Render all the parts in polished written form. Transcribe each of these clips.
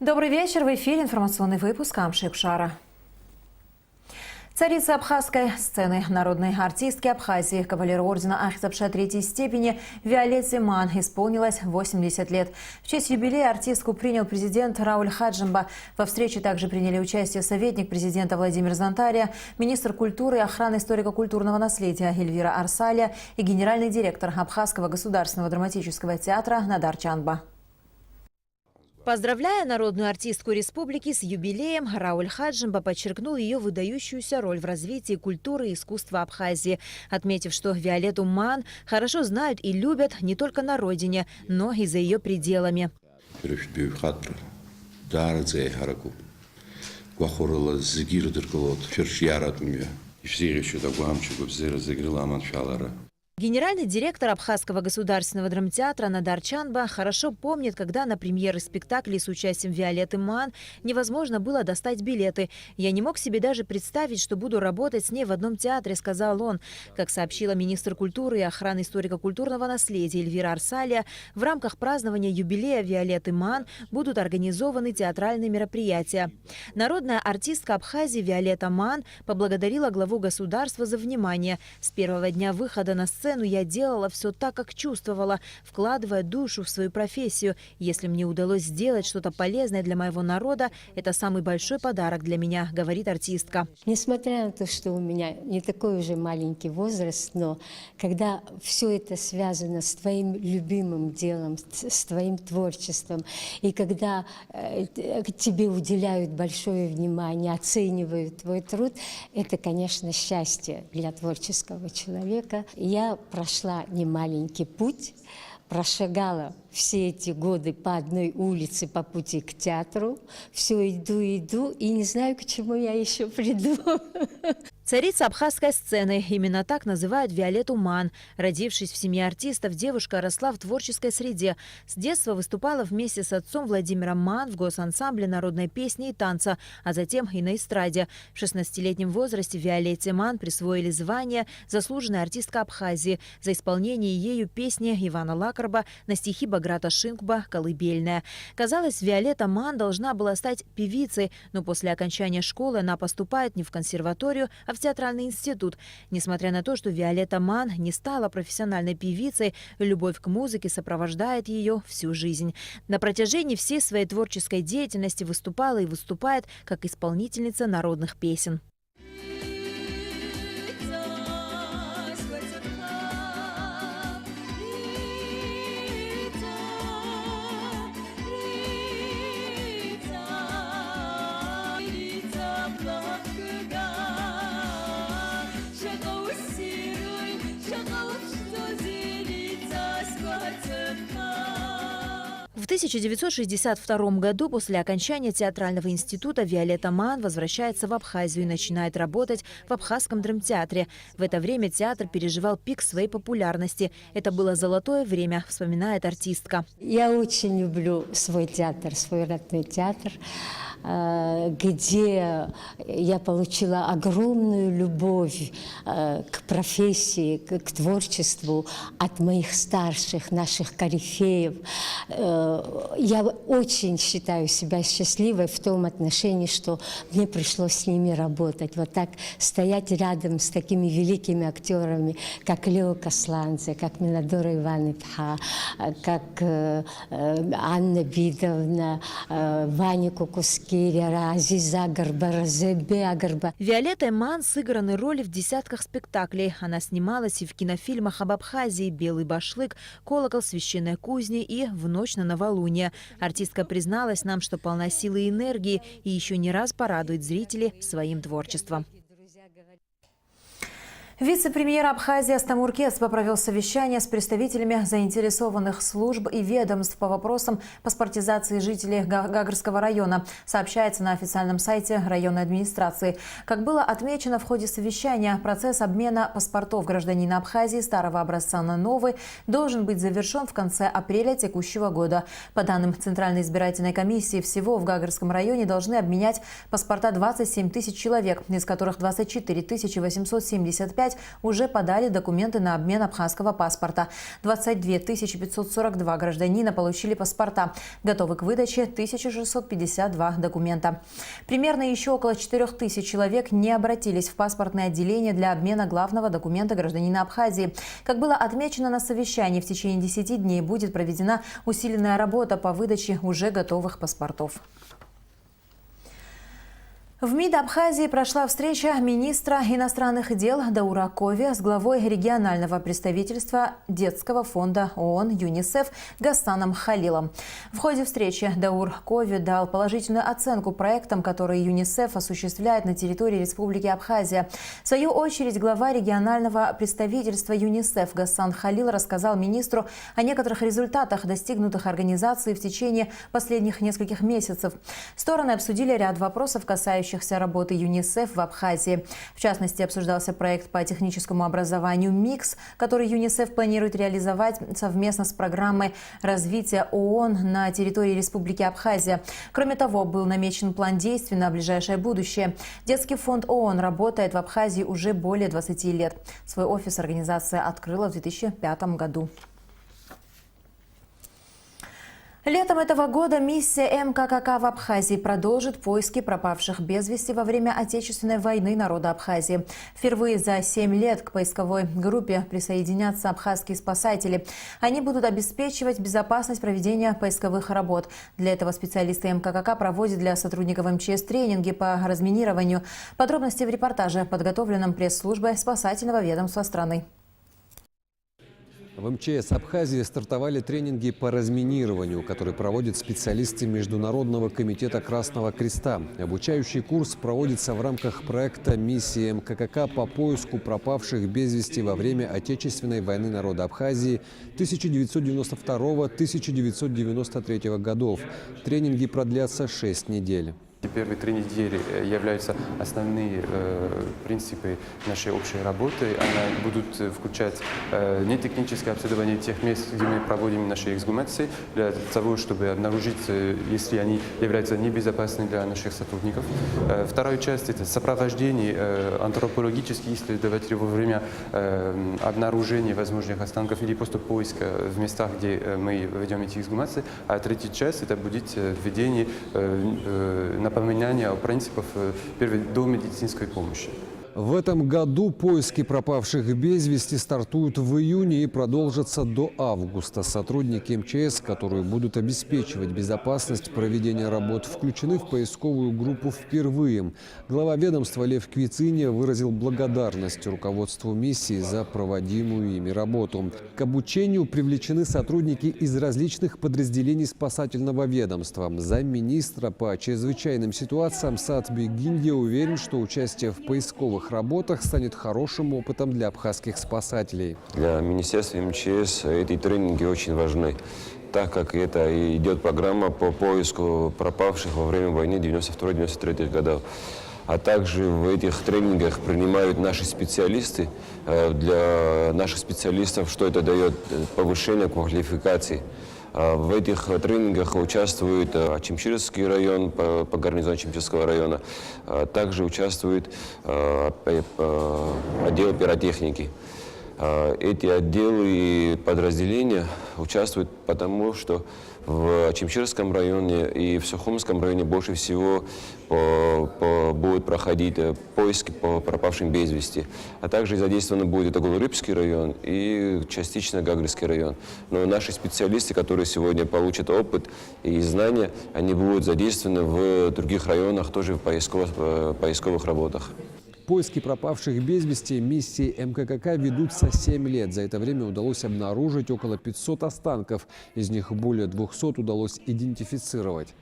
Добрый вечер. В эфире информационный выпуск Амшик Шара. Царица абхазской сцены, народной артистки Абхазии, кавалеру ордена Ахтапша третьей степени Виолетте Ман исполнилось 80 лет. В честь юбилея артистку принял президент Рауль Хаджимба. Во встрече также приняли участие советник президента Владимир Зантария, министр культуры и охраны историко-культурного наследия Эльвира Арсалия и генеральный директор Абхазского государственного драматического театра Надар Чанба. Поздравляя народную артистку республики с юбилеем, Рауль Хаджимба подчеркнул ее выдающуюся роль в развитии культуры и искусства Абхазии, отметив, что Виолетту Ман хорошо знают и любят не только на родине, но и за ее пределами. Генеральный директор Абхазского государственного драмтеатра Надар Чанба хорошо помнит, когда на премьеры спектаклей с участием Виолетты Ман невозможно было достать билеты. «Я не мог себе даже представить, что буду работать с ней в одном театре», — сказал он. Как сообщила министр культуры и охраны историко-культурного наследия Эльвира Арсалия, в рамках празднования юбилея Виолетты Ман будут организованы театральные мероприятия. Народная артистка Абхазии Виолетта Ман поблагодарила главу государства за внимание. С первого дня выхода на сцену я делала все так, как чувствовала, вкладывая душу в свою профессию. Если мне удалось сделать что-то полезное для моего народа, это самый большой подарок для меня, говорит артистка. Несмотря на то, что у меня не такой уже маленький возраст, но когда все это связано с твоим любимым делом, с твоим творчеством, и когда тебе уделяют большое внимание, оценивают твой труд, это, конечно, счастье для творческого человека. Я прошла немаленький путь, прошагала все эти годы по одной улице по пути к театру. Все иду и не знаю, к чему я еще приду. Царица абхазской сцены. Именно так называют Виолетту Ман. Родившись в семье артистов, девушка росла в творческой среде. С детства выступала вместе с отцом Владимиром Ман в госансамбле народной песни и танца, а затем и на эстраде. В 16-летнем возрасте Виолетте Ман присвоили звание «Заслуженная артистка Абхазии» за исполнение ею песни Ивана Лакарба на стихи Баграта Шинкба «Колыбельная». Казалось, Виолетта Ман должна была стать певицей, но после окончания школы она поступает не в консерваторию, а в театральный институт. Несмотря на то, что Виолетта Ман не стала профессиональной певицей, любовь к музыке сопровождает ее всю жизнь. На протяжении всей своей творческой деятельности выступала и выступает как исполнительница народных песен. В 1962 году после окончания театрального института Виолетта Ман возвращается в Абхазию и начинает работать в Абхазском драмтеатре. В это время театр переживал пик своей популярности. Это было золотое время, вспоминает артистка. Я очень люблю свой театр, свой родной театр, где я получила огромную любовь к профессии, к творчеству от моих старших, наших корифеев. Я очень считаю себя счастливой в том отношении, что мне пришлось с ними работать. Вот так стоять рядом с такими великими актерами, как Лео Касланце, как Минадора Ивановна, как Анна Видовна, Ваня Кукускиря, Азиза Агарба, Зебе Агарба. Виолеттой Ман сыграны роли в десятках спектаклей. Она снималась и в кинофильмах об Абхазии «Белый башлык», «Колокол священной кузни» и «В ночь на новолуние». Артистка призналась нам, что полна силы и энергии и еще не раз порадует зрителей своим творчеством. Вице-премьер Абхазии Астамур Кесба провел совещание с представителями заинтересованных служб и ведомств по вопросам паспортизации жителей Гагарского района, сообщается на официальном сайте районной администрации. Как было отмечено в ходе совещания, процесс обмена паспортов гражданина Абхазии старого образца на новый должен быть завершен в конце апреля текущего года. По данным Центральной избирательной комиссии, всего в Гагарском районе должны обменять паспорта 27 тысяч человек, из которых 24 875 5 уже подали документы на обмен абхазского паспорта. 22 542 гражданина получили паспорта. Готовы к выдаче 1652 документа. Примерно еще около 4000 человек не обратились в паспортное отделение для обмена главного документа гражданина Абхазии. Как было отмечено на совещании, в течение 10 дней будет проведена усиленная работа по выдаче уже готовых паспортов. В МИД Абхазии прошла встреча министра иностранных дел Даура Кови с главой регионального представительства детского фонда ООН ЮНИСЕФ Гассаном Халилом. В ходе встречи Даур Кови дал положительную оценку проектам, которые ЮНИСЕФ осуществляет на территории Республики Абхазия. В свою очередь, глава регионального представительства ЮНИСЕФ Гассан Халил рассказал министру о некоторых результатах, достигнутых организацией в течение последних нескольких месяцев. Стороны обсудили ряд вопросов, касающихся работы ЮНИСЕФ в Абхазии. В частности, обсуждался проект по техническому образованию «МИКС», который ЮНИСЕФ планирует реализовать совместно с программой развития ООН на территории Республики Абхазия. Кроме того, был намечен план действий на ближайшее будущее. Детский фонд ООН работает в Абхазии уже более 20 лет. Свой офис организация открыла в 2005 году. Летом этого года миссия МККК в Абхазии продолжит поиски пропавших без вести во время Отечественной войны народа Абхазии. Впервые за 7 лет к поисковой группе присоединятся абхазские спасатели. Они будут обеспечивать безопасность проведения поисковых работ. Для этого специалисты МККК проводят для сотрудников МЧС тренинги по разминированию. Подробности в репортаже, подготовленном пресс-службой спасательного ведомства страны. В МЧС Абхазии стартовали тренинги по разминированию, которые проводят специалисты Международного комитета Красного Креста. Обучающий курс проводится в рамках проекта миссии МККК по поиску пропавших без вести во время Отечественной войны народа Абхазии 1992-1993 годов. Тренинги продлятся 6 недель. Первые 3 недели являются основные принципы нашей общей работы. Они будут включать нетехническое обследование тех мест, где мы проводим наши эксгумации, для того, чтобы обнаружить, если они являются небезопасными для наших сотрудников. Вторая часть – это сопровождение антропологических исследователей во время обнаружения возможных останков или просто поиска в местах, где мы ведем эти эксгумации. А третья часть – это будет введение напоминание о принципах первой домедицинской помощи. В этом году поиски пропавших без вести стартуют в июне и продолжатся до августа. Сотрудники МЧС, которые будут обеспечивать безопасность проведения работ, включены в поисковую группу впервые. Глава ведомства Лев Квициня выразил благодарность руководству миссии за проводимую ими работу. К обучению привлечены сотрудники из различных подразделений спасательного ведомства. Замминистра по чрезвычайным ситуациям Сатби Гиндия уверен, что участие в поисковых работах станет хорошим опытом для абхазских спасателей. Для Министерства МЧС эти тренинги очень важны, так как это идет программа по поиску пропавших во время войны 92-93 годов. А также в этих тренингах принимают наши специалисты. Для наших специалистов, что это дает повышение квалификации. В этих тренингах участвует Ачимчирский район, по гарнизону Ачимчирского района. Также участвует отдел пиротехники. Эти отделы и подразделения участвуют потому, что в Ачимчирском районе и в Сухумском районе больше всего будут проходить поиски по пропавшим без вести. А также задействованы будет Оголурыбский район и частично Гагрский район. Но наши специалисты, которые сегодня получат опыт и знания, они будут задействованы в других районах, тоже в поисковых работах. Поиски пропавших без вести миссии МККК ведутся 7 лет. За это время удалось обнаружить около 500 останков. Из них более 200 удалось идентифицировать.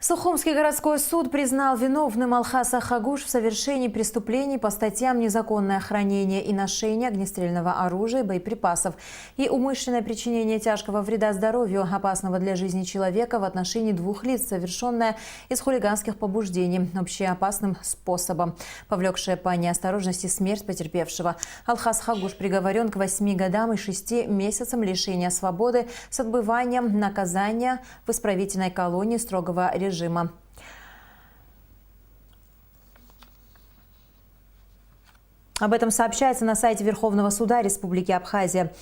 Сухумский городской суд признал виновным Алхаса Хагуш в совершении преступлений по статьям незаконное хранение и ношение огнестрельного оружия и боеприпасов и умышленное причинение тяжкого вреда здоровью, опасного для жизни человека в отношении 2 лиц, совершенное из хулиганских побуждений общеопасным способом, повлекшее по неосторожности смерть потерпевшего. Алхас Хагуш приговорен к 8 годам и 6 месяцам лишения свободы с отбыванием наказания в исправительной колонии строгого режима. Об этом сообщается на сайте Верховного суда Республики Абхазия.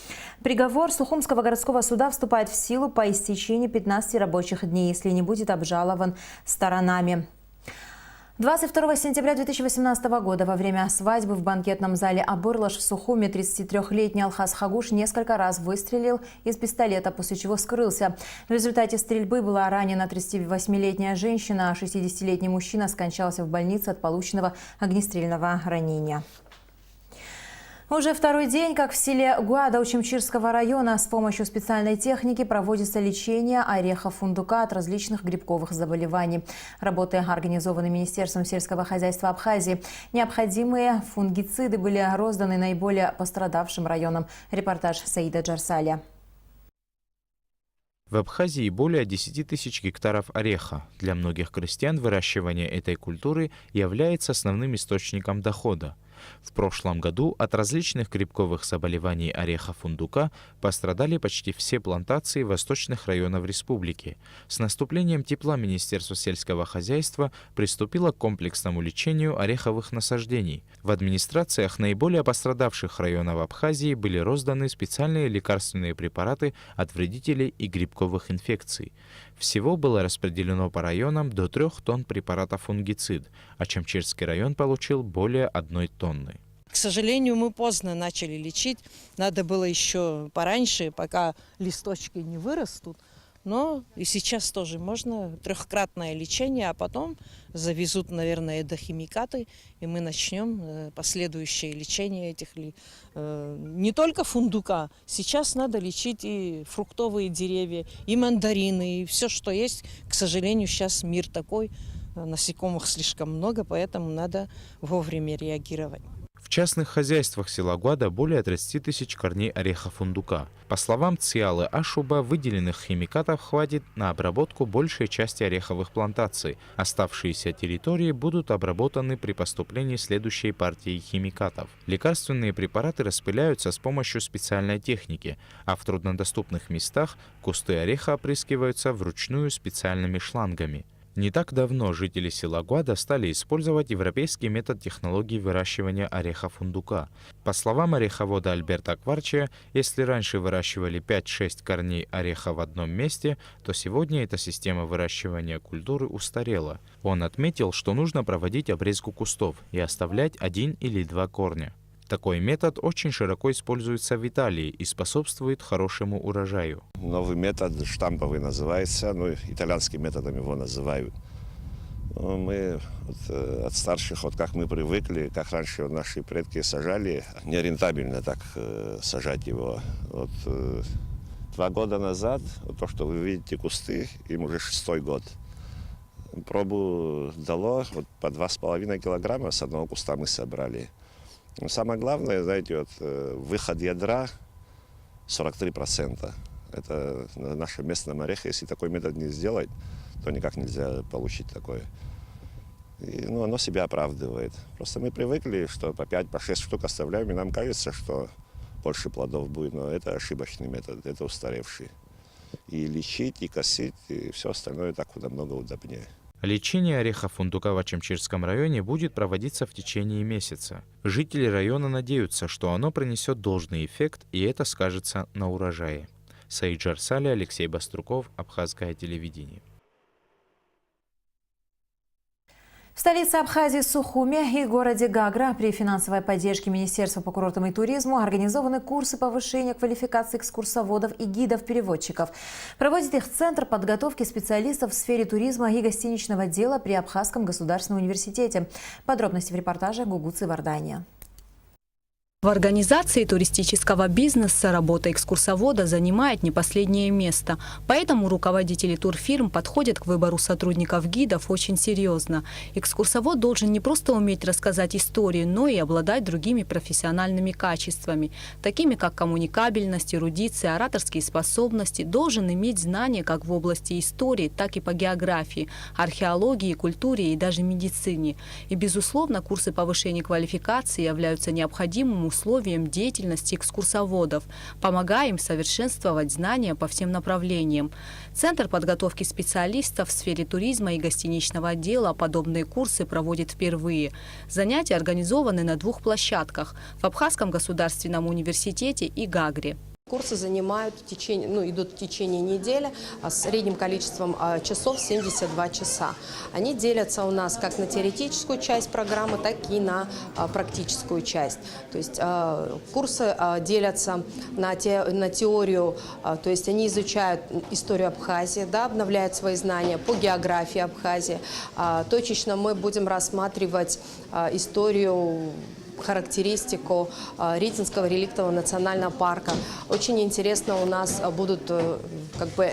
Приговор Сухумского городского суда вступает в силу по истечении 15 рабочих дней, если не будет обжалован сторонами. 22 сентября 2018 года во время свадьбы в банкетном зале Абырлаш в Сухуме 33-летний Алхаз Хагуш несколько раз выстрелил из пистолета, после чего скрылся. В результате стрельбы была ранена 38-летняя женщина, а 60-летний мужчина скончался в больнице от полученного огнестрельного ранения. Уже второй день, как в селе Гуада Учимчирского района с помощью специальной техники проводится лечение ореха фундука от различных грибковых заболеваний. Работы организованы Министерством сельского хозяйства Абхазии. Необходимые фунгициды были розданы наиболее пострадавшим районам. Репортаж Саида Джарсаля. В Абхазии более 10 тысяч гектаров ореха. Для многих крестьян выращивание этой культуры является основным источником дохода. В прошлом году от различных грибковых заболеваний ореха фундука пострадали почти все плантации восточных районов республики. С наступлением тепла Министерство сельского хозяйства приступило к комплексному лечению ореховых насаждений. В администрациях наиболее пострадавших районов Абхазии были розданы специальные лекарственные препараты от вредителей и грибковых инфекций. Всего было распределено по районам до 3 тонн препарата фунгицид, а Чамчирский район получил более 1 тонны. К сожалению, мы поздно начали лечить. Надо было еще пораньше, пока листочки не вырастут. Но и сейчас тоже можно трехкратное лечение, а потом завезут, наверное, эдохимикаты, и мы начнем последующее лечение этих не только фундука. Сейчас надо лечить и фруктовые деревья, и мандарины, и все, что есть. К сожалению, сейчас мир такой, насекомых слишком много, поэтому надо вовремя реагировать. В частных хозяйствах села Гуада более 30 тысяч корней ореха фундука. По словам Циалы Ашуба, выделенных химикатов хватит на обработку большей части ореховых плантаций. Оставшиеся территории будут обработаны при поступлении следующей партии химикатов. Лекарственные препараты распыляются с помощью специальной техники, а в труднодоступных местах кусты ореха опрыскиваются вручную специальными шлангами. Не так давно жители села Гуада стали использовать европейский метод технологии выращивания ореха фундука. По словам ореховода Альберта Кварчия, если раньше выращивали 5-6 корней ореха в одном месте, то сегодня эта система выращивания культуры устарела. Он отметил, что нужно проводить обрезку кустов и оставлять 1 или 2 корня. Такой метод очень широко используется в Италии и способствует хорошему урожаю. Новый метод штамповый называется, итальянским методом его называют. Мы от старших, как мы привыкли, как раньше наши предки сажали, нерентабельно так сажать его. 2 года назад, то, что вы видите кусты, им уже 6-й год. Пробу дало, по 2,5 килограмма с одного куста мы собрали. Но самое главное, знаете, выход ядра 43%. Это на нашем местном орехе, если такой метод не сделать, то никак нельзя получить такое. И, оно себя оправдывает. Просто мы привыкли, что по 5-6 штук оставляем, и нам кажется, что больше плодов будет, но это ошибочный метод, это устаревший. И лечить, и косить, и все остальное так намного удобнее. Лечение ореха фундука в Ачимчирском районе будет проводиться в течение месяца. Жители района надеются, что оно принесет должный эффект, и это скажется на урожае. Саид Джарсали, Алексей Баструков, Абхазское телевидение. В столице Абхазии Сухуме и городе Гагра при финансовой поддержке Министерства по курортам и туризму организованы курсы повышения квалификации экскурсоводов и гидов-переводчиков. Проводит их Центр подготовки специалистов в сфере туризма и гостиничного дела при Абхазском государственном университете. Подробности в репортаже Гугуцы Вардания. В организации туристического бизнеса работа экскурсовода занимает не последнее место. Поэтому руководители турфирм подходят к выбору сотрудников-гидов очень серьезно. Экскурсовод должен не просто уметь рассказать историю, но и обладать другими профессиональными качествами, такими как коммуникабельность, эрудиция, ораторские способности, должен иметь знания как в области истории, так и по географии, археологии, культуре и даже медицине. И, безусловно, курсы повышения квалификации являются необходимым условиям деятельности экскурсоводов, помогая им совершенствовать знания по всем направлениям. Центр подготовки специалистов в сфере туризма и гостиничного отдела подобные курсы проводит впервые. Занятия организованы на 2 площадках – в Абхазском государственном университете и Гагре. Курсы занимают идут в течение недели с средним количеством часов 72 часа. Они делятся у нас как на теоретическую часть программы, так и на практическую часть. То есть курсы делятся на теорию, то есть они изучают историю Абхазии, обновляют свои знания по географии Абхазии. Точечно мы будем рассматривать историю, характеристику Ритинского реликтового национального парка. Очень интересно у нас будут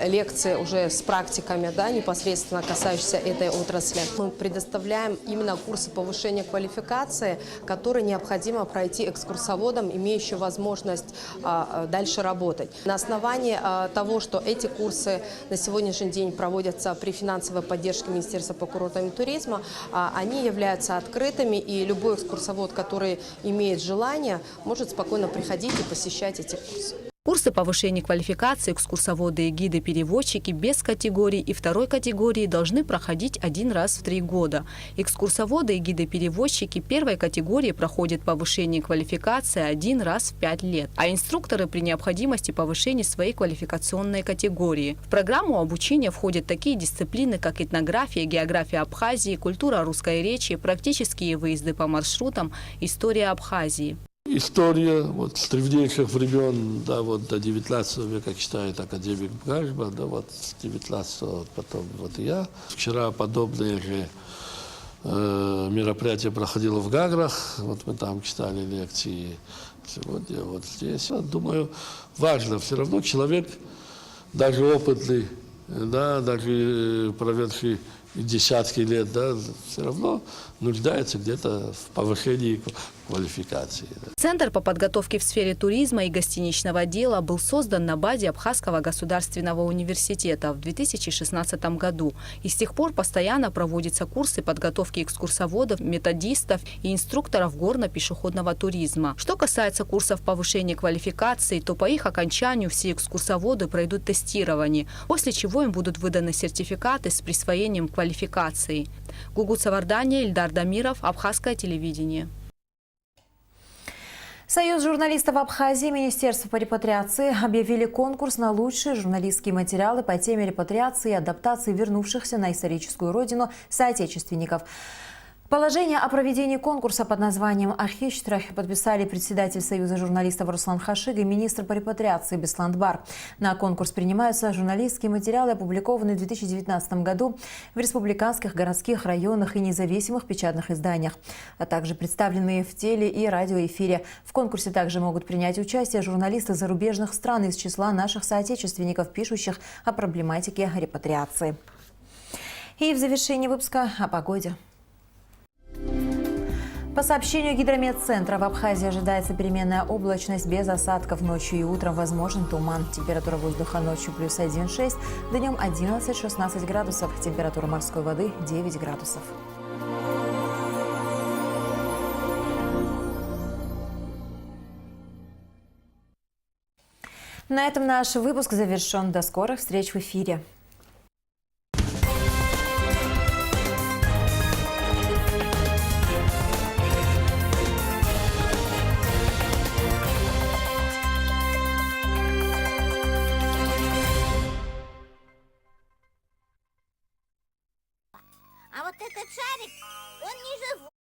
лекции уже с практиками, непосредственно касающиеся этой отрасли. Мы предоставляем именно курсы повышения квалификации, которые необходимо пройти экскурсоводам, имеющим возможность дальше работать. На основании того, что эти курсы на сегодняшний день проводятся при финансовой поддержке Министерства по курортам и туризма, они являются открытыми, и любой экскурсовод, который имеет желание, может спокойно приходить и посещать эти курсы. Курсы повышения квалификации экскурсоводы и гиды-переводчики без категории и 2 категории должны проходить 1 раз в 3 года. Экскурсоводы и гиды-переводчики 1 категории проходят повышение квалификации 1 раз в 5 лет, а инструкторы при необходимости повышения своей квалификационной категории. В программу обучения входят такие дисциплины, как этнография, география Абхазии, культура русской речи, практические выезды по маршрутам, история Абхазии. История с древнейших времен, до 19 века, как считает академик Бражба, с 19-го потом и я. Вчера подобные же мероприятия проходило в Гаграх, мы там читали лекции. Сегодня здесь, думаю, важно, все равно человек, даже опытный, даже проведший десятки лет, все равно нуждается где-то в повышении квалификации. Центр по подготовке в сфере туризма и гостиничного отдела был создан на базе Абхазского государственного университета в 2016 году. И с тех пор постоянно проводятся курсы подготовки экскурсоводов, методистов и инструкторов горно-пешеходного туризма. Что касается курсов повышения квалификации, то по их окончанию все экскурсоводы пройдут тестирование, после чего им будут выданы сертификаты с присвоением квалификации. Гугут Савардания, Ильдар Дамиров, Абхазское телевидение. Союз журналистов Абхазии и Министерство по репатриации объявили конкурс на лучшие журналистские материалы по теме репатриации и адаптации вернувшихся на историческую родину соотечественников. Положение о проведении конкурса под названием «Ахищра» подписали председатель Союза журналистов Руслан Хашиг и министр по репатриации Беслан Бар. На конкурс принимаются журналистские материалы, опубликованные в 2019 году в республиканских, городских, районных и независимых печатных изданиях, а также представленные в теле- и радиоэфире. В конкурсе также могут принять участие журналисты зарубежных стран из числа наших соотечественников, пишущих о проблематике репатриации. И в завершении выпуска о погоде. По сообщению Гидрометцентра, в Абхазии ожидается переменная облачность без осадков. Ночью и утром возможен туман. Температура воздуха ночью +1,6, днем 11-16 градусов. Температура морской воды 9 градусов. На этом наш выпуск завершен. До скорых встреч в эфире. А вот этот шарик, он не живой.